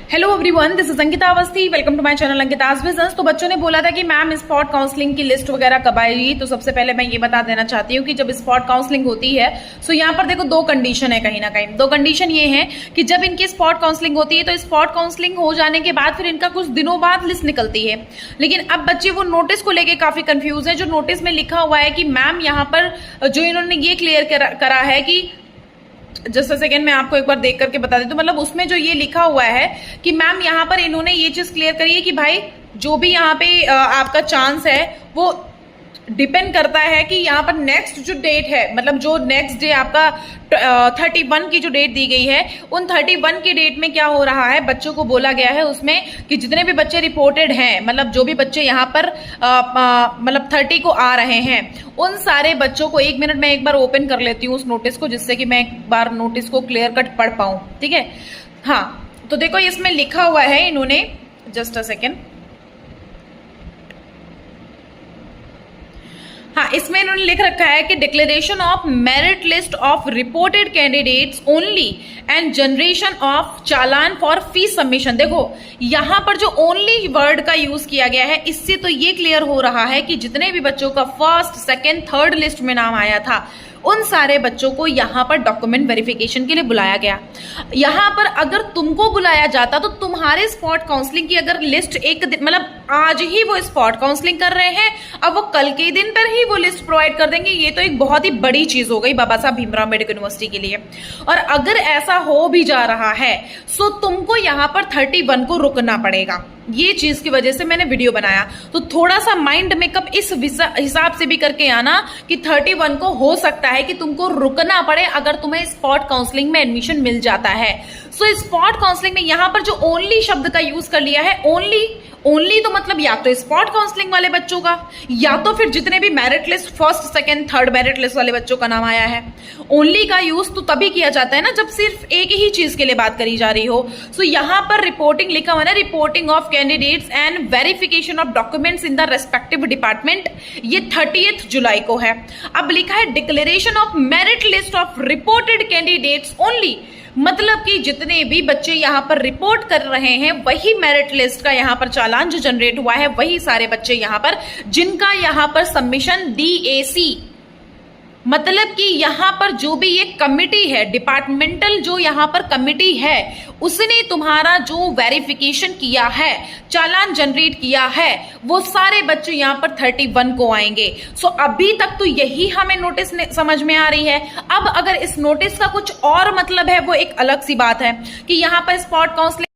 Hello everyone, this is Ankita Awasthi. Welcome to my channel Ankita's business. तो बच्चों ने बोला था कि मैम स्पॉट काउंसलिंग की लिस्ट वगैरह कब आएगी। तो सबसे पहले मैं ये बता देना चाहती हूँ कि जब स्पॉट काउंसलिंग होती है तो यहाँ पर देखो दो कंडीशन है, कहीं ना कहीं दो कंडीशन ये है कि जब इनकी स्पॉट काउंसलिंग होती है तो स्पॉट काउंसलिंग हो जाने के बाद फिर इनका कुछ दिनों बाद लिस्ट निकलती है। लेकिन अब बच्चे वो नोटिस को लेके काफी कंफ्यूज है। जो नोटिस में लिखा हुआ है कि मैम यहाँ पर जो इन्होंने ये क्लियर करा है कि जस्ट अ सेकेंड मैं आपको एक बार देख करके बता देती हूँ। मतलब उसमें जो ये लिखा हुआ है कि मैम यहाँ पर इन्होंने ये चीज क्लियर करी है कि भाई जो भी यहाँ पे आपका चांस है वो डिपेंड करता है कि यहाँ पर नेक्स्ट जो डेट है, मतलब जो नेक्स्ट डे आपका 31 की जो डेट दी गई है, उन 31 की डेट में क्या हो रहा है, बच्चों को बोला गया है उसमें कि जितने भी बच्चे रिपोर्टेड हैं, मतलब जो भी बच्चे यहाँ पर मतलब 30 को आ रहे हैं, उन सारे बच्चों को, एक मिनट मैं एक बार ओपन कर लेती हूँ उस नोटिस को जिससे कि मैं एक बार नोटिस को क्लियर कट पढ़ पाऊँ। ठीक है, हाँ तो देखो इसमें लिखा हुआ है इन्होंने, जस्ट अ सेकेंड, हाँ इसमें इन्होंने लिख रखा है कि declaration of merit list of reported candidates only and generation of challan for fees submission. देखो यहां पर जो ओनली वर्ड का यूज किया गया है, इससे तो ये क्लियर हो रहा है कि जितने भी बच्चों का फर्स्ट सेकेंड थर्ड लिस्ट में नाम आया था उन सारे बच्चों को यहाँ पर डॉक्यूमेंट वेरिफिकेशन के लिए बुलाया गया। यहाँ पर अगर तुमको बुलाया जाता तो तुम्हारे स्पॉट काउंसलिंग की अगर लिस्ट एक दिन, मतलब आज ही वो स्पॉट काउंसलिंग कर रहे हैं, अब वो कल के दिन पर ही वो लिस्ट प्रोवाइड कर देंगे। ये तो एक बहुत ही बड़ी चीज हो गई बाबा साहब भीमराव अम्बेडकर यूनिवर्सिटी के लिए। और अगर ऐसा हो भी जा रहा है तो तुमको यहाँ पर 31 को रुकना पड़ेगा। ये चीज की वजह से मैंने वीडियो बनाया। तो थोड़ा सा माइंड मेकअप इस हिसाब से भी करके आना कि 31 को हो सकता है कि तुमको रुकना पड़े अगर तुम्हें स्पॉट काउंसलिंग में एडमिशन मिल जाता है। सो स्पॉट काउंसलिंग में यहां पर जो ओनली शब्द का यूज कर लिया है, ओनली तो मतलब या तो स्पॉट काउंसलिंग वाले बच्चों का, या तो फिर जितने भी merit list first second third merit list वाले बच्चों का नाम आया है। ओनली का यूज तो तभी किया जाता है ना जब सिर्फ एक ही चीज के लिए बात करी जा रही हो। सो यहां पर रिपोर्टिंग लिखा हुआ है ना, reporting of candidates and verification of documents in the respective department, ये 30 जुलाई को है। अब लिखा है declaration of merit list of reported candidates only, मतलब कि जितने भी बच्चे यहाँ पर रिपोर्ट कर रहे हैं वही मेरिट लिस्ट का यहाँ पर चालान जो जनरेट हुआ है, वही सारे बच्चे यहाँ पर जिनका यहाँ पर सबमिशन DAC, मतलब कि यहाँ पर जो भी ये कमिटी है, डिपार्टमेंटल जो यहाँ पर कमिटी है, उसने तुम्हारा जो वेरिफिकेशन किया है, चालान जनरेट किया है, वो सारे बच्चे यहाँ पर 31 को आएंगे। सो अभी तक तो यही हमें नोटिस समझ में आ रही है। अब अगर इस नोटिस का कुछ और मतलब है वो एक अलग सी बात है कि यहाँ पर स्पॉट काउंसलिंग